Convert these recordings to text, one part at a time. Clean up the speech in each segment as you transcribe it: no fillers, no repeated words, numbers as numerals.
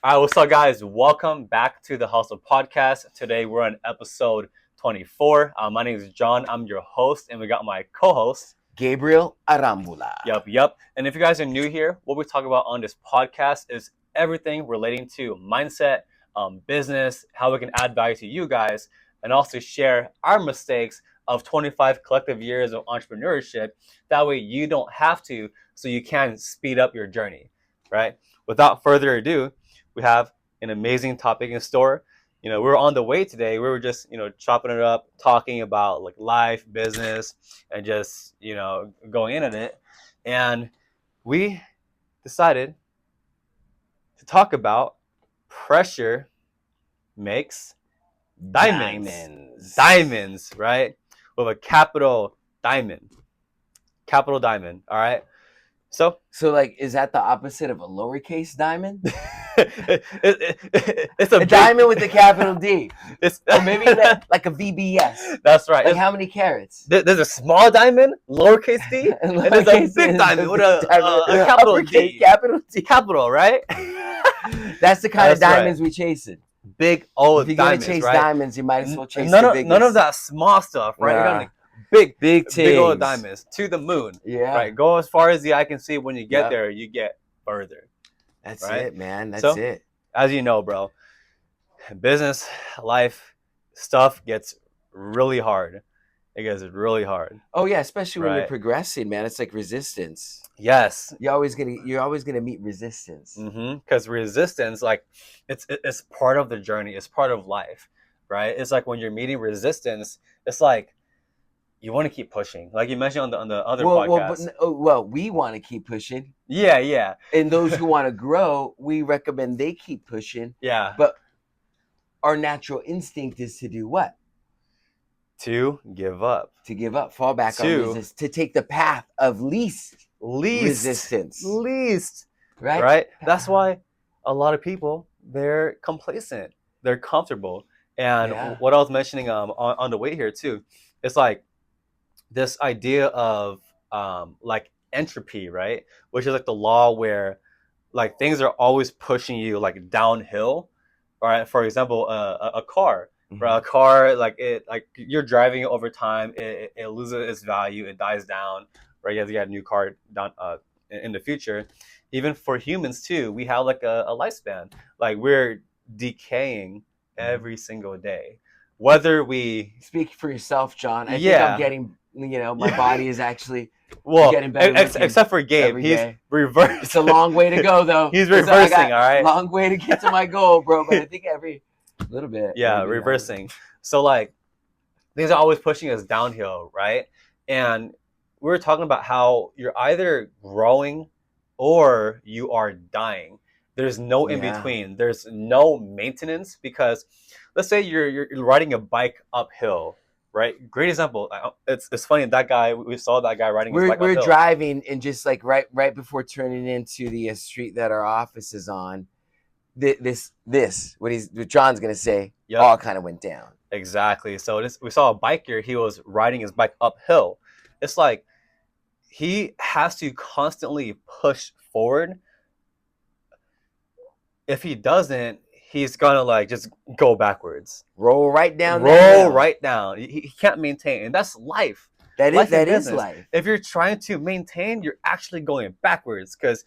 All right, what's up, guys? Welcome back to the Hustle Podcast. Today we're on episode 24. My name is John. I'm your host, and we got my co-host, Gabriel Arambula. Yep. And if you guys are new here, what we talk about on this podcast is everything relating to mindset, business, how we can add value to you guys, and also share our mistakes of 25 collective years of entrepreneurship. That way you don't have to, so you can speed up your journey, right? Without further ado, we have an amazing topic in store. We were on the way today. We were just, chopping it up, talking about like life, business, and just, going in at it. And we decided to talk about pressure makes diamonds. Diamonds, right? With a capital diamond. Capital diamond, all right? So like, is that the opposite of a lowercase diamond? It's a diamond with a capital D. Or maybe like a VBS. That's right. Like how many carats? There's a small diamond, lowercase d, and there's a big diamond with a capital D. Capital D. Capital, right? That's the kind of diamonds we chasing. Big old if you're diamonds, gonna chase right? diamonds, you might as well chase none the of, biggest. None of that small stuff, right? Yeah. You got like big old things. diamonds to the moon. Yeah. Right. Go as far as the eye can see. When you get there, you get further. That's right? it, man. That's so, it. As you know, bro, business, life, stuff gets really hard. It gets really hard. Oh yeah, especially when you're progressing, man. It's like resistance. Yes. You're always gonna meet resistance. Because resistance, like, it's part of the journey. It's part of life, right? It's like when you're meeting resistance, it's like you want to keep pushing, like you mentioned on the other podcast. Well, we want to keep pushing. Yeah. And those who want to grow, we recommend they keep pushing. Yeah. But our natural instinct is to do what? To give up. To give up. Fall back on resistance. To take the path of least resistance. Least. Right? Right? That's why a lot of people, they're complacent. They're comfortable. And what I was mentioning on the way here too, it's like this idea of like entropy, right? Which is like the law where like things are always pushing you like downhill. All right. For example, a car. Right? A car, like you're driving it over time, it loses its value, it dies down, right? You have to get a new car down in the future. Even for humans too, we have like a lifespan. Like we're decaying every single day. Whether we speak for yourself, John. I think I'm getting, my body is actually getting better. Except for Gabe, he's reversing. It's a long way to go, though. He's reversing, all right? Long way to get to my goal, bro. But I think every little bit. Yeah, reversing. So like things are always pushing us downhill, right? And we were talking about how you're either growing or you are dying. There's no in between. There's no maintenance, because let's say you're riding a bike uphill, right? Great example. It's funny, that guy, we saw that guy riding his bike uphill. We're driving, and just like right before turning into the street that our office is on, this what John's gonna say all kind of went down. Exactly. So we saw a biker. He was riding his bike uphill. It's like he has to constantly push forward. If he doesn't, he's gonna like just go backwards, roll right down. He can't maintain, and that's life. That is life. If you're trying to maintain, you're actually going backwards, because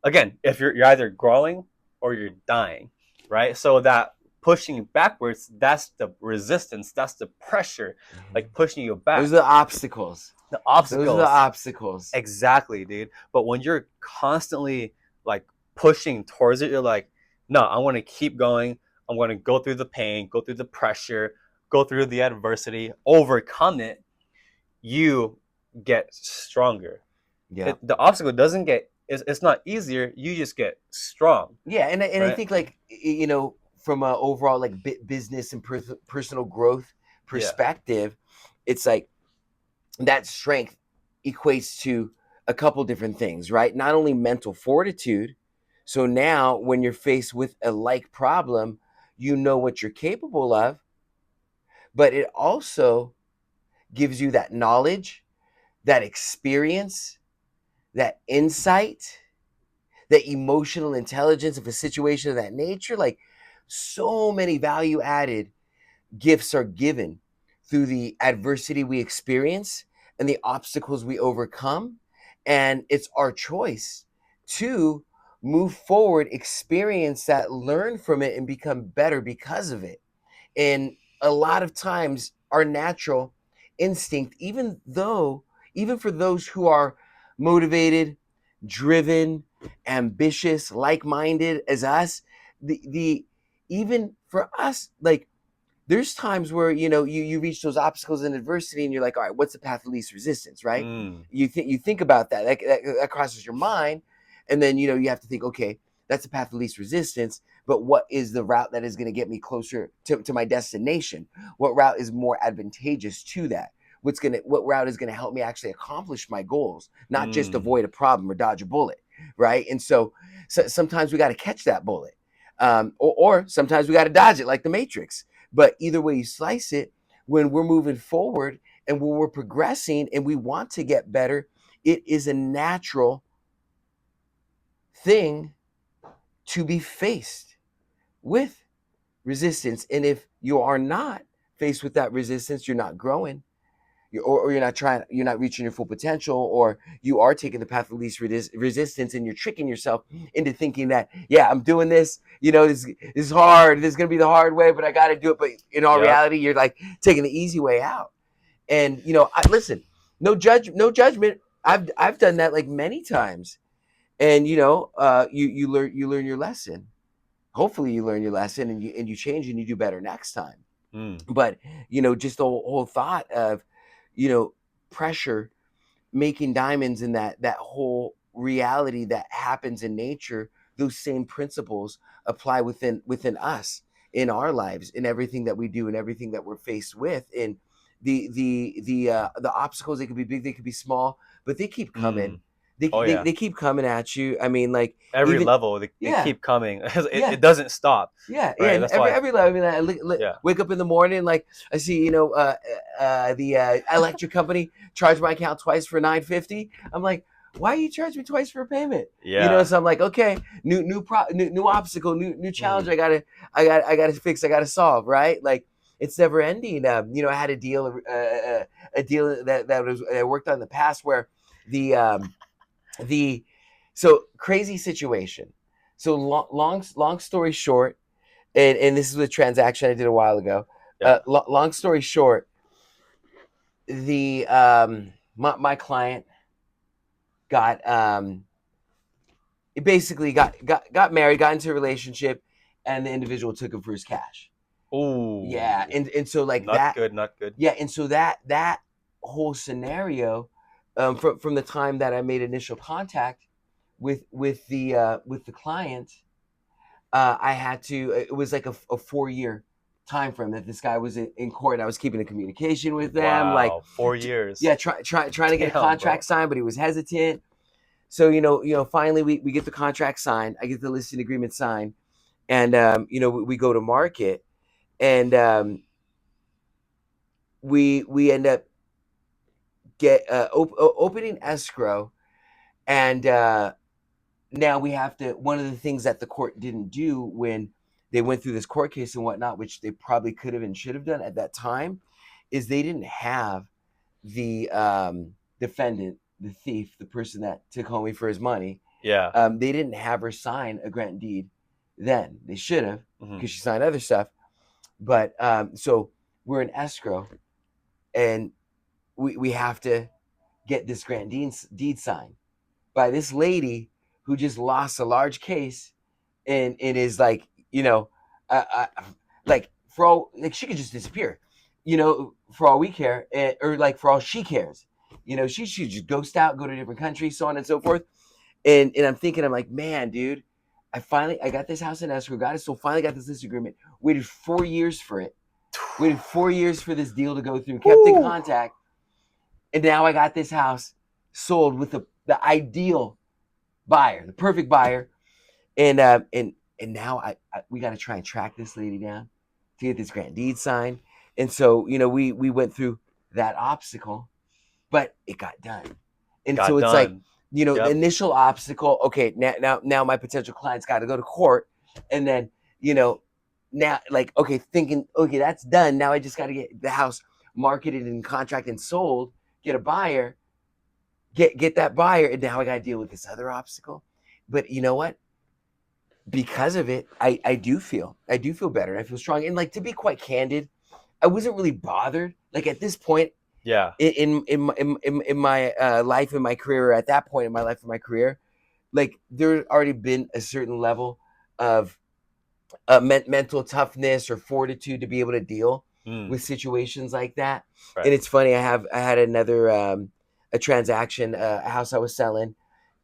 again, if you're either growing or you're dying, right? So that pushing backwards, that's the resistance, that's the pressure, like pushing you back. Those are the obstacles. Those are the obstacles. Exactly, dude. But when you're constantly like pushing towards it, you're like, no, I want to keep going. I'm going to go through the pain, go through the pressure, go through the adversity, overcome it. You get stronger. Yeah. The obstacle doesn't get, it's not easier. You just get strong. Yeah. And I think, like, from an overall like business and personal growth perspective, it's like that strength equates to a couple different things, right? Not only mental fortitude. So now when you're faced with a like problem, you know what you're capable of, but it also gives you that knowledge, that experience, that insight, the emotional intelligence of a situation of that nature. Like, so many value added gifts are given through the adversity we experience and the obstacles we overcome. And it's our choice to move forward, experience that, learn from it, and become better because of it. And a lot of times, our natural instinct, even for those who are motivated, driven, ambitious, like-minded as us, the even for us, like, there's times where you reach those obstacles and adversity, and you're like, all right, what's the path of least resistance, right? You think about that crosses your mind, and then you have to think, okay, that's the path of least resistance, but what is the route that is going to get me closer to my destination? What route is more advantageous to that? What route is going to help me actually accomplish my goals, not just avoid a problem or dodge a bullet, right? And so sometimes we got to catch that bullet, or sometimes we got to dodge it like the Matrix. But either way you slice it, when we're moving forward and when we're progressing and we want to get better, it is a natural thing to be faced with resistance. And if you are not faced with that resistance, you're not growing, or you're not reaching your full potential, or you are taking the path of least resistance, and you're tricking yourself into thinking that, yeah, I'm doing this, this is hard, this is going to be the hard way, but I got to do it. But in all reality, you're like taking the easy way out. And listen, no judgment. I've done that like many times. And you learn your lesson. Hopefully you learn your lesson, and you change, and you do better next time. But just the whole thought of pressure making diamonds, and that whole reality that happens in nature, those same principles apply within us, in our lives, in everything that we do, and everything that we're faced with. And the obstacles, they could be big, they could be small, but they keep coming. They keep coming at you. I mean, like, every level, they keep coming. It doesn't stop. Yeah, right? And every level. I mean, wake up in the morning, like, I see, the electric company charged my account twice for $9.50. I'm like, why you charge me twice for a payment? So I'm like, okay, new obstacle, new challenge. I gotta fix. I gotta solve. Right, like, it's never ending. I had a deal that I worked on in the past, where so crazy situation. So long story short, and this is a transaction I did a while ago. Long story short, the my client got basically got married, got into a relationship, and the individual took him for his cash. Oh, yeah, and so, like, not good. Yeah, and so that whole scenario, from the time that I made initial contact with the client, I had to. It was like a 4-year time frame that this guy was in court. I was keeping a communication with them. Wow, like 4 years. Yeah, trying to get a contract signed, but he was hesitant. So finally we get the contract signed. I get the listing agreement signed, and we go to market, and we end up opening escrow, and now we have to. One of the things that the court didn't do when they went through this court case and whatnot, which they probably could have and should have done at that time, is they didn't have the defendant, the thief, the person that took homie for his money. They didn't have her sign a grant deed then. They should have, because she signed other stuff. But so we're in escrow, and we have to get this grant deed signed by this lady who just lost a large case, and is like, like, for all, like, she could just disappear, for all we care, or like for all she cares, she should just ghost out, go to a different country, so on and so forth. And I'm thinking, I'm like, man, dude, I got this house in escrow, got it, so finally got this lease agreement, waited 4 years for it, waited 4 years for this deal to go through, kept in contact, and now I got this house sold with the ideal buyer, the perfect buyer. And now we got to try and track this lady down to get this grant deed signed. And so we went through that obstacle, but it got done. And so it's like The initial obstacle. Okay, now my potential client's got to go to court, and then now like okay, thinking okay that's done. Now I just got to get the house marketed and contracted and sold, get a buyer, get that buyer, and now I got to deal with this other obstacle. But you know what? Because of it, I do feel better. I feel strong, and like to be quite candid, I wasn't really bothered. Like at this point, in my life, in my career, or at that point in my life, in my career, like there's already been a certain level of mental toughness or fortitude to be able to deal with situations like that. Right. And it's funny, I had another a transaction, a house I was selling,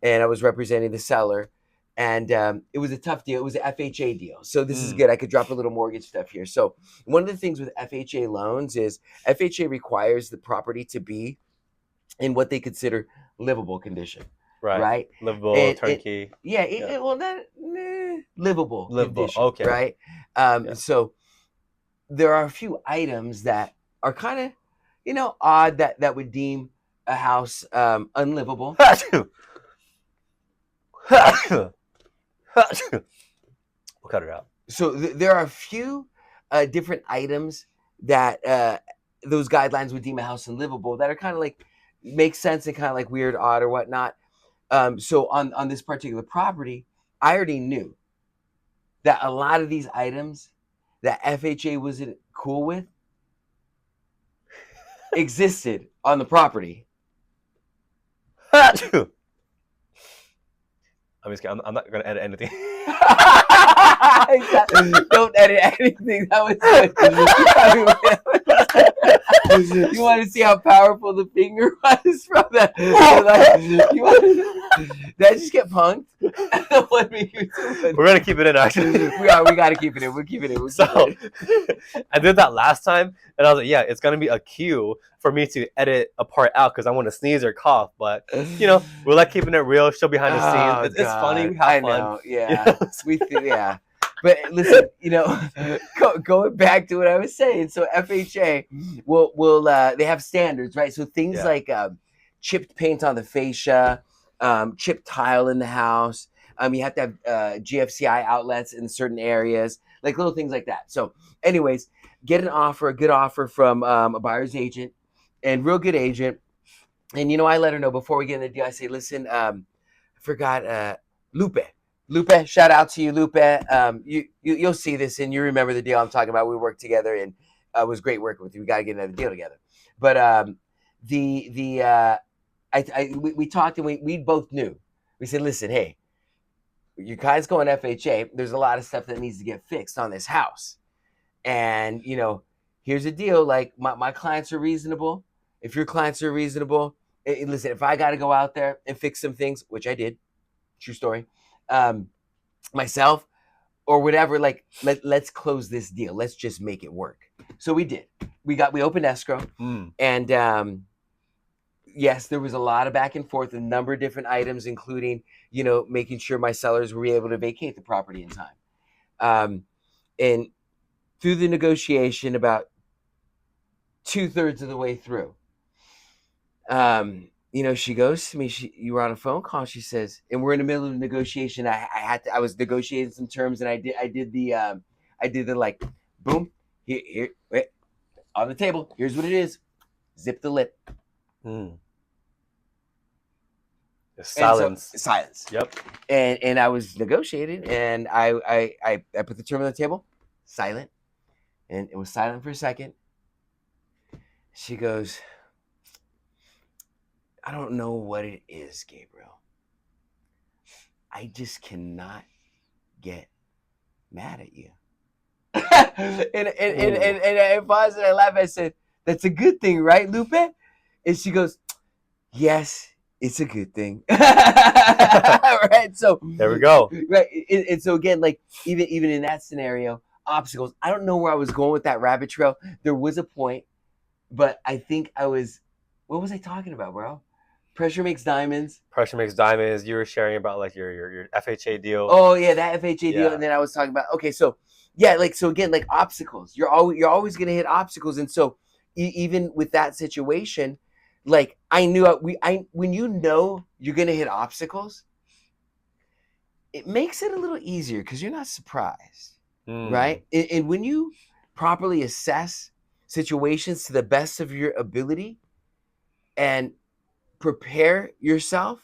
and I was representing the seller. And it was a tough deal. It was an FHA deal. So this is good. I could drop a little mortgage stuff here. So one of the things with FHA loans is FHA requires the property to be in what they consider livable condition. Right? Livable, turnkey. Livable condition. Okay. Right? So there are a few items that are kind of, odd that would deem a house unlivable. We'll cut it out. So there are a few different items that those guidelines would deem a house unlivable that are kind of like make sense and kind of like weird, odd, or whatnot. So on this particular property, I already knew that a lot of these items that FHA wasn't cool with existed on the property. I'm not going to edit anything. Don't edit anything. That was good. You want to see how powerful the finger was from that? Did I just get punked? We're going to keep it in, actually. We got to keep it in. We'll keep it in. I did that last time, and I was like, yeah, it's going to be a cue for me to edit a part out because I want to sneeze or cough. But, we're like keeping it real, show behind the scenes. It's funny. We have fun. Know, yeah. Yeah. But listen, going back to what I was saying. So FHA will they have standards, right? So things like chipped paint on the fascia, chipped tile in the house. You have to have GFCI outlets in certain areas, like little things like that. So anyways, get a good offer from a buyer's agent and real good agent. And, I let her know before we get in the deal, I say, listen, I forgot Lupe, shout out to you, Lupe. You'll see this and you remember the deal I'm talking about. We worked together and it was great working with you. We got to get another deal together. But we talked and we both knew. We said, listen, hey, your guy's going FHA. There's a lot of stuff that needs to get fixed on this house. And, here's the deal. Like my clients are reasonable. If your clients are reasonable, listen, if I got to go out there and fix some things, which I did, true story, myself or whatever, like let's close this deal. Let's just make it work. So we did. We opened escrow and yes, there was a lot of back and forth, a number of different items, including, making sure my sellers were able to vacate the property in time. And through the negotiation, about 2/3 of the way through, she goes to me, you were on a phone call. She says, and we're in the middle of a negotiation. I was negotiating some terms and I did the like, boom, here, wait, on the table. Here's what it is. Zip the lip. Silence. Silence. Yep. And I was negotiating and I put the term on the table, silent. And it was silent for a second. She goes, I don't know what it is, Gabriel. I just cannot get mad at you. and I paused and I laughed. I said, that's a good thing, right, Lupe? And she goes, yes, it's a good thing. Right. So there we go. Right. And so again, like even in that scenario, obstacles, I don't know where I was going with that rabbit trail. There was a point, but I think what was I talking about, bro? Pressure makes diamonds. You were sharing about like your FHA deal. Oh yeah, that FHA deal. And then I was talking about, okay, so yeah, like, so again, like obstacles, you're always going to hit obstacles. And so even with that situation, like when you know you're gonna hit obstacles, it makes it a little easier because you're not surprised, right? And when you properly assess situations to the best of your ability and prepare yourself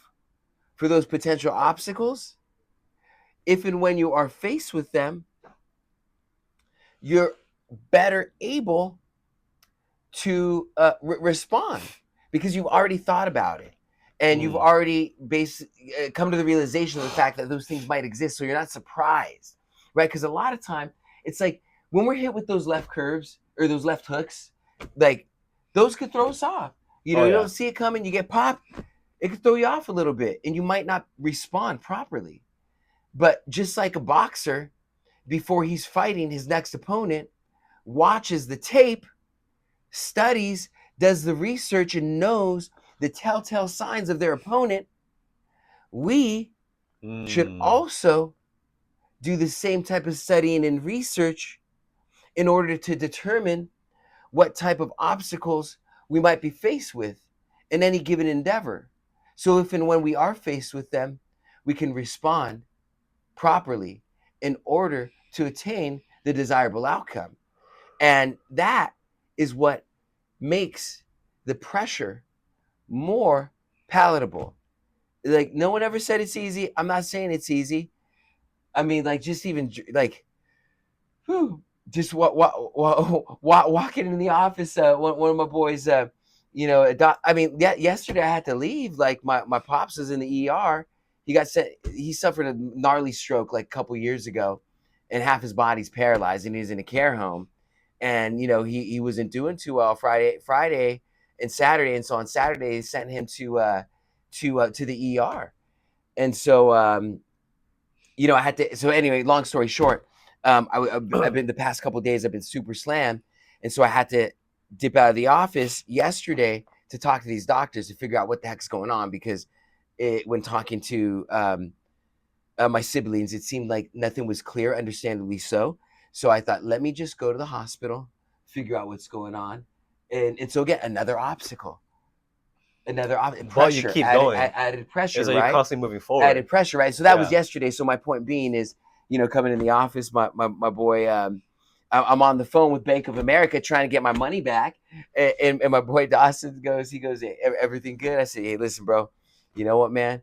for those potential obstacles, if and when you are faced with them, you're better able to respond because you've already thought about it and you've already come to the realization of the fact that those things might exist, so you're not surprised, right? Because a lot of time it's like when we're hit with those left curves or those left hooks, like those could throw us off. You know, you don't see it coming, you get popped, it could throw you off a little bit and you might not respond properly. But just like a boxer, before he's fighting his next opponent, watches the tape, studies, does the research, and knows the telltale signs of their opponent, we should also do the same type of studying and research in order to determine what type of obstacles we might be faced with in any given endeavor. So if and when we are faced with them, we can respond properly in order to attain the desirable outcome. And that is what makes the pressure more palatable. Like, no one ever said it's easy. I'm not saying it's easy. I mean, like, just even like, just walking in the office. One of my boys, yesterday I had to leave. Like, my pops was in the ER. He suffered a gnarly stroke like a couple years ago, and half his body's paralyzed, and he's in a care home. And he wasn't doing too well Friday and Saturday, and so on Saturday they sent him to the ER. And so I had to. So anyway, long story short, I've been the past couple of days I've been super slammed, and so I had to dip out of the office yesterday to talk to these doctors to figure out what the heck's going on, because when talking to my siblings, it seemed like nothing was clear, understandably so. So I thought, let me just go to the hospital, figure out what's going on. And so again, another obstacle, pressure. But you keep going. Added pressure, so right? You're constantly moving forward. Added pressure, right? So that was yesterday. So my point being is, coming in the office, my boy, I'm on the phone with Bank of America trying to get my money back. And my boy Dawson goes, hey, everything good? I said, hey, listen, bro, you know what, man?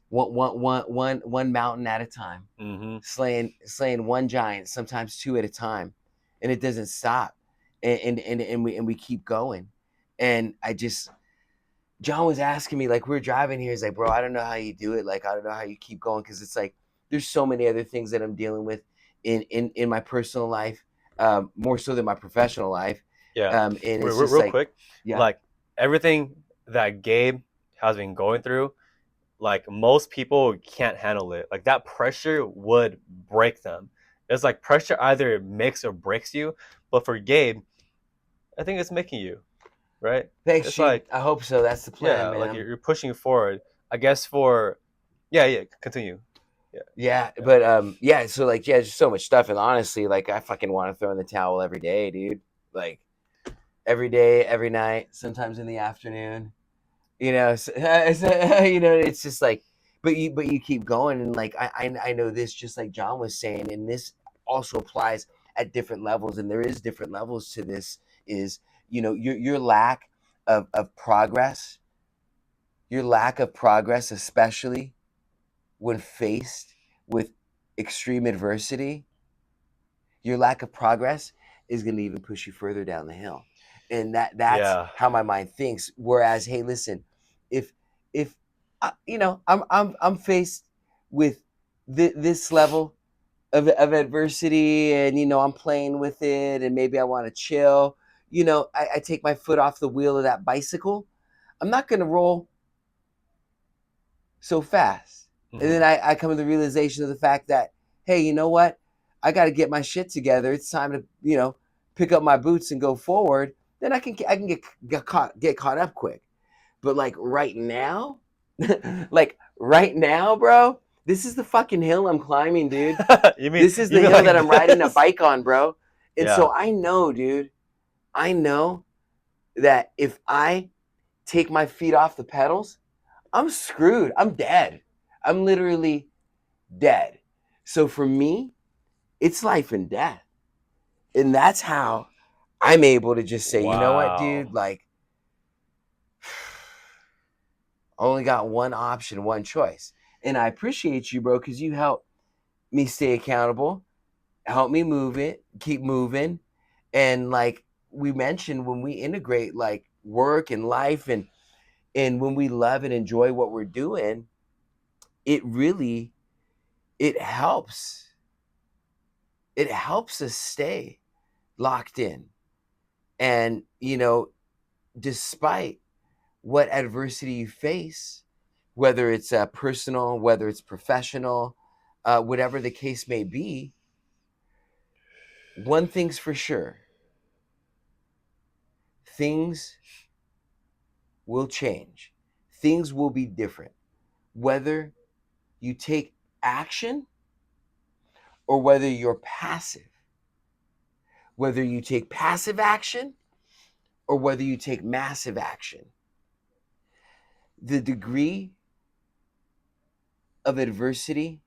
One mountain at a time, slaying one giant, sometimes two at a time, and it doesn't stop, and we keep going. And John was asking me, like, we were driving here, he's like, bro, I don't know how you do it, like, I don't know how you keep going, because it's like there's so many other things that I'm dealing with in my personal life, more so than my professional life. And it's just real quick, like everything that Gabe has been going through, like most people can't handle it. Like that pressure would break them. It's like pressure either makes or breaks you. But for Gabe, I think it's making you, right? Thanks, it's G. like, I hope so. That's the plan, man. Like you're pushing forward. I guess continue. So like, just so much stuff, and honestly, like, I fucking want to throw in the towel every day, dude. Like every day, every night, sometimes in the afternoon. It's just like, but you keep going, and like I know this, just like John was saying, and this also applies at different levels, and there is different levels to this. Is your lack of progress, especially when faced with extreme adversity, your lack of progress is going to even push you further down the hill. And that's how my mind thinks. Whereas, hey, listen, if I'm faced with this level of adversity, and I'm playing with it, and maybe I want to chill, I take my foot off the wheel of that bicycle, I'm not going to roll so fast. And then I come to the realization of the fact that, hey, you know what? I got to get my shit together. It's time to, pick up my boots and go forward. Then I can get caught up quick. But like right now, bro, this is the fucking hill I'm climbing, dude. This is the hill that I'm riding a bike on, bro. And so I know, dude, that if I take my feet off the pedals, I'm screwed. I'm dead. I'm literally dead. So for me, it's life and death. And that's how I'm able to just say, you know what, dude, Wow. like, I only got one option, one choice. And I appreciate you, bro, because you help me stay accountable, help me move it, keep moving. And like we mentioned, when we integrate like work and life and when we love and enjoy what we're doing, it really it helps. It helps us stay locked in. And despite what adversity you face, whether it's personal, whether it's professional, whatever the case may be, one thing's for sure: things will change, things will be different, whether you take action or whether you're passive, whether you take passive action or whether you take massive action. The degree of adversity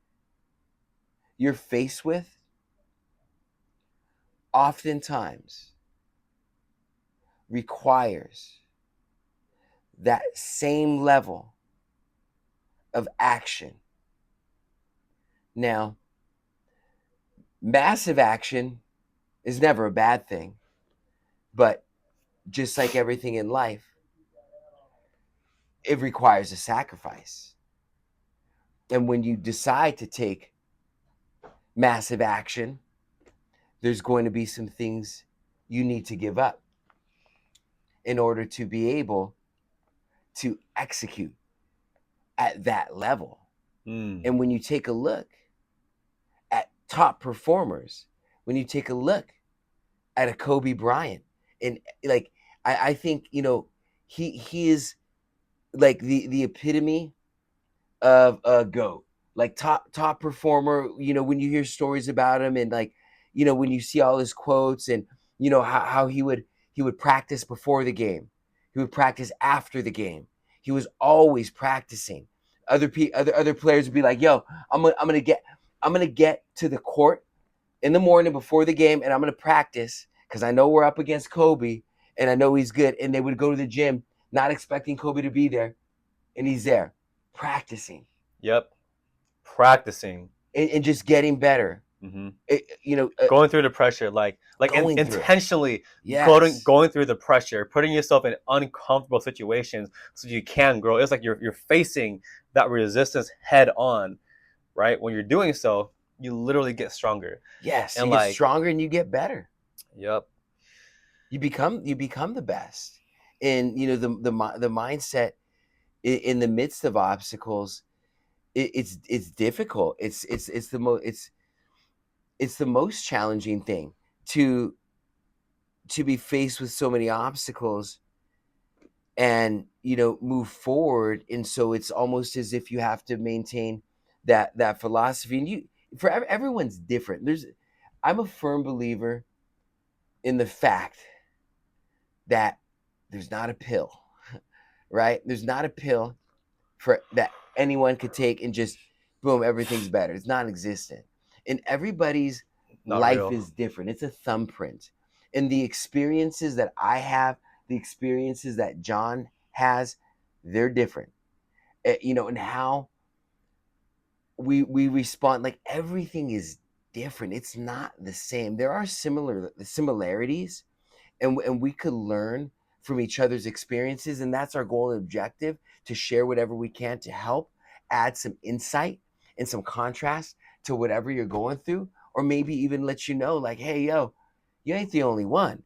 you're faced with oftentimes requires that same level of action. Now, massive action is never a bad thing, but just like everything in life, it requires a sacrifice. And when you decide to take massive action, there's going to be some things you need to give up in order to be able to execute at that level. And when you take a look at top performers, when you take a look at a Kobe Bryant, and like I think he is like the epitome of a GOAT, like top performer. When you hear stories about him, and like when you see all his quotes, and how he would practice before the game, he would practice after the game. He was always practicing. Other players would be like, "Yo, I'm gonna get to the court in the morning before the game, and I'm gonna practice because I know we're up against Kobe, and I know he's good." And they would go to the gym, not expecting Kobe to be there, and he's there practicing. Yep. Practicing. And just getting better. Mm-hmm. Going through the pressure, like intentionally yes. going through the pressure, putting yourself in uncomfortable situations so you can grow. It's like you're facing that resistance head on, right? When you're doing so, you literally get stronger. Yes, And you get stronger and you get better. Yep. You become the best. And the mindset in the midst of obstacles, it's difficult. It's the most challenging thing to be faced with so many obstacles and move forward. And so it's almost as if you have to maintain that philosophy. And everyone's different. I'm a firm believer in the fact that there's not a pill, right? There's not a pill for that anyone could take and just boom, everything's better. It's non-existent. And everybody's life is different. It's a thumbprint. And the experiences that I have, the experiences that John has, they're different. And how we respond, like everything is different. It's not the same. There are similarities, and we could learn from each other's experiences, and that's our goal and objective, to share whatever we can to help add some insight and some contrast to whatever you're going through, or maybe even let you know, like, hey, yo, you ain't the only one.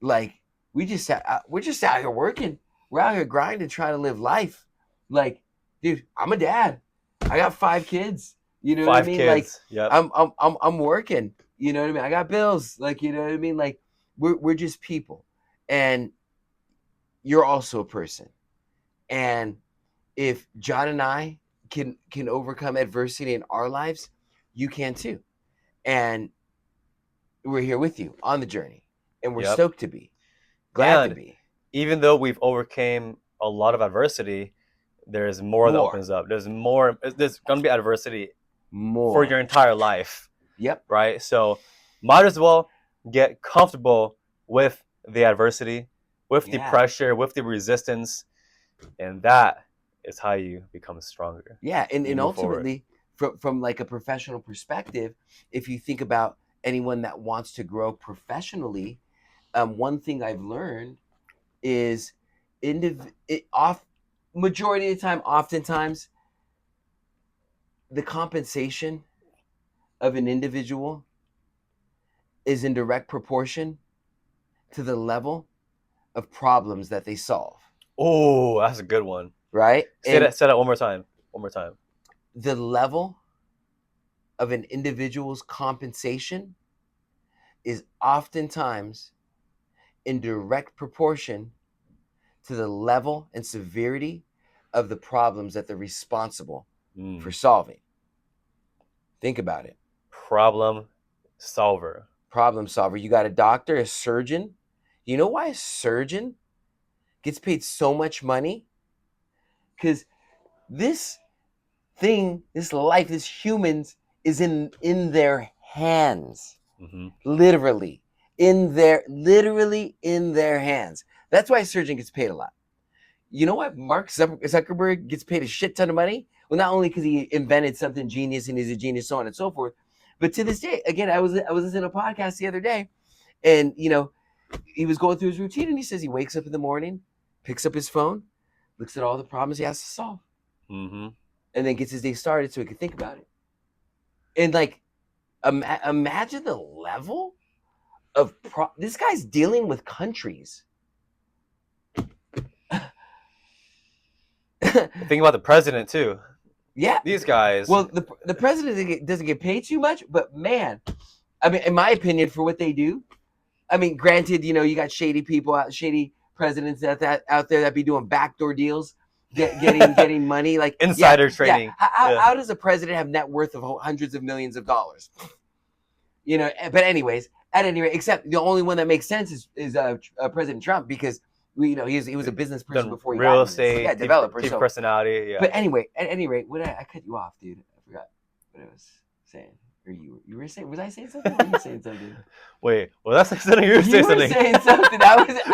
Like, we're just out here working. We're out here grinding, trying to live life. Like, dude, I'm a dad. I got 5 kids. You know what I mean? Kids. Like, yep. I'm working. You know what I mean? I got bills. Like, you know what I mean? Like, we're just people, and you're also a person. And if John and I can overcome adversity in our lives, you can too. And we're here with you on the journey, and we're stoked to be, glad to be. Even though we've overcame a lot of adversity, there's more that opens up. There's more. There's going to be adversity for your entire life. Yep. Right. So might as well get comfortable with the adversity, with the pressure, with the resistance, and that is how you become stronger. Yeah, and ultimately, from like a professional perspective, if you think about anyone that wants to grow professionally, one thing I've learned is majority of the time, oftentimes, the compensation of an individual is in direct proportion to the level of problems that they solve. Oh, that's a good one. Right? Say that one more time. One more time. The level of an individual's compensation is oftentimes in direct proportion to the level and severity of the problems that they're responsible for solving. Think about it. Problem solver. You got a doctor, a surgeon. You know why a surgeon gets paid so much money? Because this thing, this life, this humans is in their hands. Literally in their hands. That's why a surgeon gets paid a lot. You know what? Mark Zuckerberg gets paid a shit ton of money. Well, not only because he invented something genius and he's a genius, so on and so forth, but to this day, again, I was listening to a podcast the other day, and he was going through his routine, and he says he wakes up in the morning, picks up his phone, looks at all the problems he has to solve, and then gets his day started so he can think about it. And like, imagine the level of this guy's dealing with countries. Think about the president too. Yeah, these guys. Well, the president doesn't get paid too much, but man, I mean, in my opinion, for what they do, I mean, granted, you got shady people, shady presidents out there that be doing backdoor deals, getting money, like insider trading. Yeah. How does a president have net worth of hundreds of millions of dollars? But anyways, at any rate, except the only one that makes sense is President Trump, because he was a business person before he real estate, developer, TV personality. Yeah. But anyway, at any rate, I cut you off, dude. I forgot what I was saying. Or you were saying? Was I saying something? Or were you saying something? Wait, well, that's something you were saying something. You were saying something.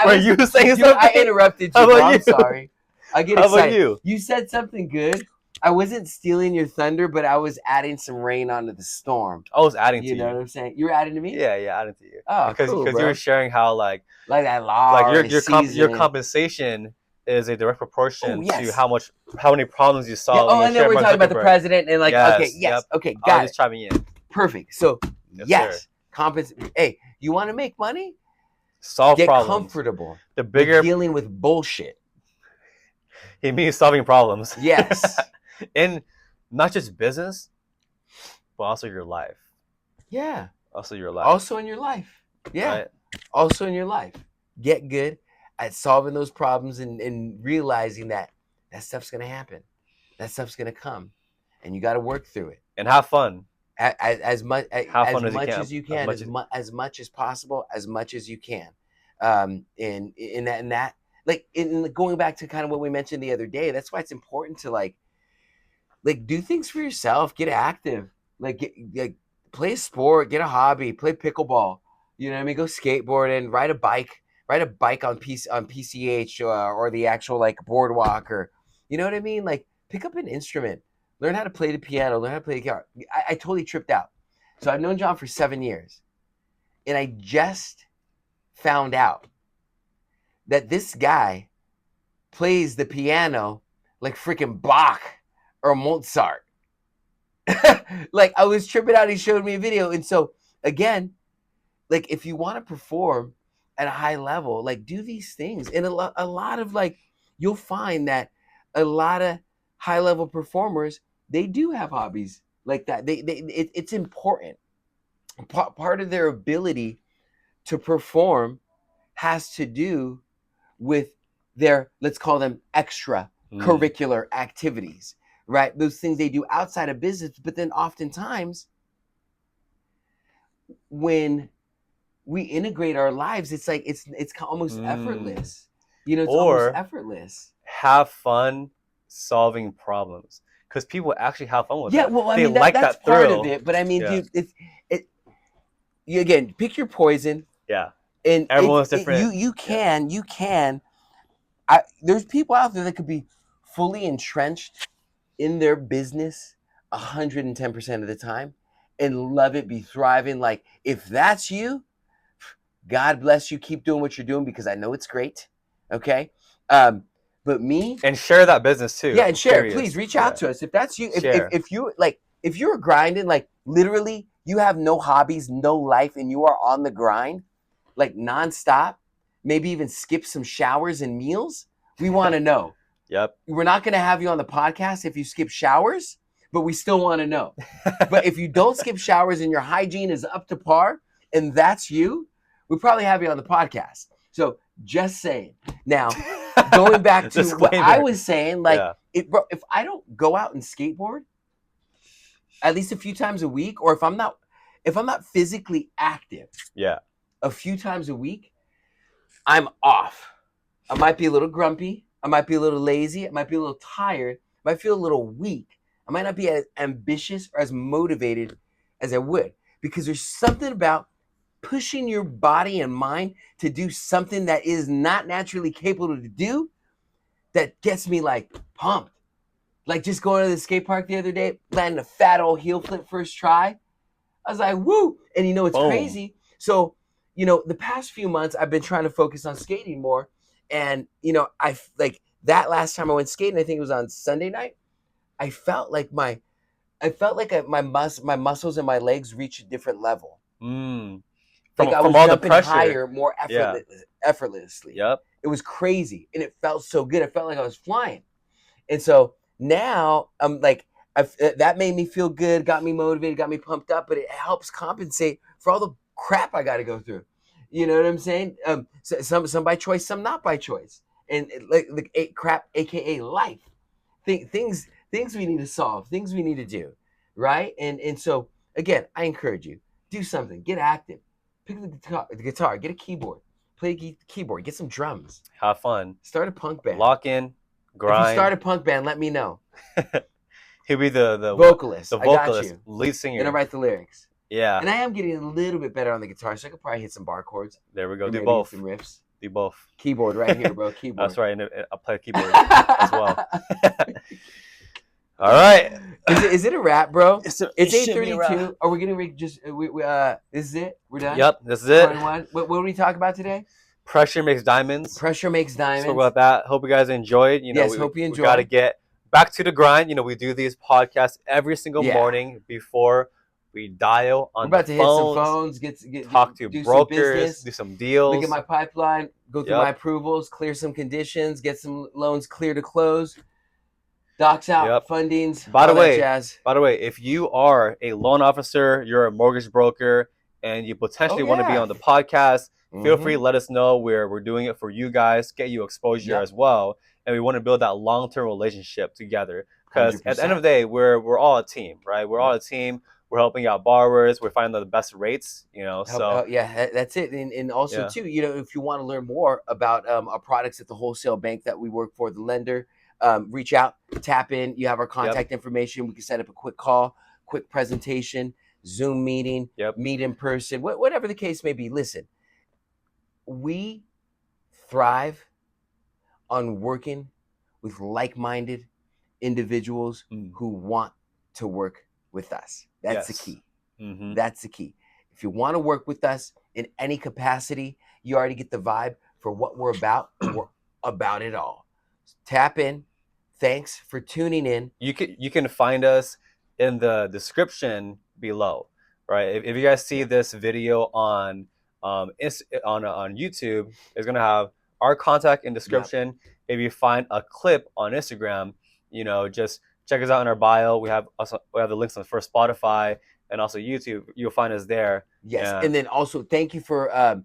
Were you saying something? I interrupted you. I'm sorry. I get excited. How about you? You said something good. I wasn't stealing your thunder, but I was adding some rain onto the storm. I was adding to you. You know what I'm saying? You were adding to me? Yeah, adding to you. Oh, because cool, you were sharing how like that law, your compensation is a direct proportion to how many problems you solve. Yeah, and then we're talking about the president and like, okay, got it. Just chiming in. Perfect. So yes, compensate. Hey, you want to make money? Get problems. Comfortable. The bigger dealing with bullshit. He means solving problems. Yes. In not just business, but also your life. Yeah. Also your life. Also in your life. Yeah. Right? Also in your life. Get good at solving those problems and realizing that stuff's going to happen. That stuff's going to come. And you got to work through it. And have fun. As much as you can. As much as possible, as much as you can. In that like in going back to kind of what we mentioned the other day, that's why it's important to like do things for yourself, get active, like play a sport, get a hobby, play pickleball, you know what I mean, go skateboarding, ride a bike on PCH or the actual like boardwalk, or you know what I mean, like pick up an instrument, learn how to play the piano, learn how to play the guitar. I totally tripped out. So I've known John for 7 years, and I just found out that this guy plays the piano like freaking Bach or Mozart. Like I was tripping out. He showed me a video. And so again, like if you want to perform at a high level, like do these things. And a lot of like, you'll find that a lot of high level performers, they do have hobbies like that. It's important. Part of their ability to perform has to do with their, let's call them extra curricular activities, right? Those things they do outside of business. But then oftentimes when we integrate our lives, it's like, it's almost effortless. It's almost effortless. have fun solving problems, because people actually have fun with Yeah, that. well, I They mean, like that's that part thrill. of it. But I mean, Yeah. dude, you again, pick your poison. Yeah. And Everyone's different. you can. There's people out there that could be fully entrenched in their business 110% of the time and love it, be thriving. Like, if that's you, God bless you. Keep doing what you're doing, because I know it's great. Okay. But me, And share that business too. yeah, and share. Curious. Please reach out to us if that's you. Share. If you're grinding, like literally, you have no hobbies, no life, and you are on the grind, like nonstop. Maybe even skip some showers and meals. We want to know. Yep. We're not going to have you on the podcast if you skip showers, but we still want to know. But if you don't skip showers and your hygiene is up to par, and that's you, we probably have you on the podcast. So just saying. Now, going back to what I was saying, like, bro, if I don't go out and skateboard at least a few times a week, or if I'm not physically active, a few times a week, I'm off. I might be a little grumpy. I might be a little lazy. I might be a little tired. I might feel a little weak. I might not be as ambitious or as motivated as I would, because there's something about pushing your body and mind to do something that is not naturally capable to do that gets me like pumped. Like just going to the skate park the other day, landing a fat old heel flip first try. I was like, woo. And you know, it's crazy. So, you know, the past few months I've been trying to focus on skating more. And, you know, I like that last time I went skating, I think it was on Sunday night. I felt like my muscles and my legs reached a different level. Like I was jumping higher, more effortlessly. Yep. It was crazy. And it felt so good. I felt like I was flying. And so now I'm like, that made me feel good, got me motivated, got me pumped up, but it helps compensate for all the crap I got to go through. You know what I'm saying? Some by choice, some not by choice. And like crap, AKA life. Things we need to solve, things we need to do, right? And so, again, I encourage you, do something, get active. Pick the guitar, get a keyboard, play a keyboard, get some drums. Have fun. Start a punk band. Lock in, grind. If you start a punk band, let me know. He'll be the vocalist. The vocalist, I got you. Lead singer. And I write the lyrics. Yeah. And I am getting a little bit better on the guitar, so I could probably hit some bar chords. There we go. Do both. Some riffs. Do both. Keyboard right here, bro. Keyboard. That's right. And I'll play keyboard as well. All right. Is it a wrap, bro? It's 8:32. Are we gonna just this is it? We're done. Yep, this is it. 21. What did we talk about today? Pressure makes diamonds. Pressure makes diamonds. Talk about that. Hope you guys enjoyed. You know, yes, hope you enjoyed. We got to get back to the grind. You know, we do these podcasts every single morning before we dial on We're about the to phones, hit some phones, talk to brokers, do some deals. Look at my pipeline, go through my approvals, clear some conditions, get some loans clear to close. Docs out, fundings. By the way, if you are a loan officer, you're a mortgage broker, and you potentially want to be on the podcast, feel free to let us know. We're doing it for you guys, get you exposure as well, and we want to build that long-term relationship together. Because at the end of the day, we're all a team, right? We're all a team. We're helping out borrowers. We're finding the best rates, you know. That's it. And also too, you know, if you want to learn more about our products at the wholesale bank that we work for, the lender. Reach out, tap in. You have our contact information. We can set up a quick call, quick presentation, Zoom meeting, meet in person, whatever the case may be. Listen, we thrive on working with like-minded individuals who want to work with us. That's the key. That's the key. If you want to work with us in any capacity, you already get the vibe for what we're about. We're about it all. Tap in. Thanks for tuning in. You can find us in the description below, right? If you guys see this video on YouTube, it's gonna have our contact in description. If you find a clip on Instagram, you know, just check us out in our bio. We have the links for Spotify and also YouTube. You'll find us there. Yes, and then also thank you for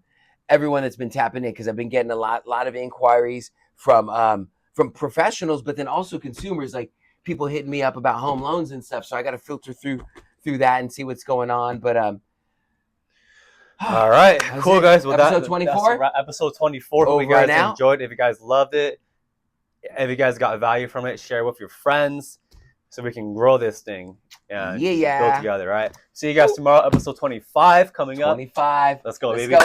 everyone that's been tapping in, because I've been getting a lot of inquiries from professionals, but then also consumers, like people hitting me up about home loans and stuff. So I got to filter through that and see what's going on. But all right, cool guys. Well, episode 24. Episode 24. Hope you guys enjoyed. If you guys loved it, If you guys got value from it, share with your friends so we can grow this thing and build together, right? See you guys tomorrow, episode 25 coming up. 25. Let's go, Let's baby. go.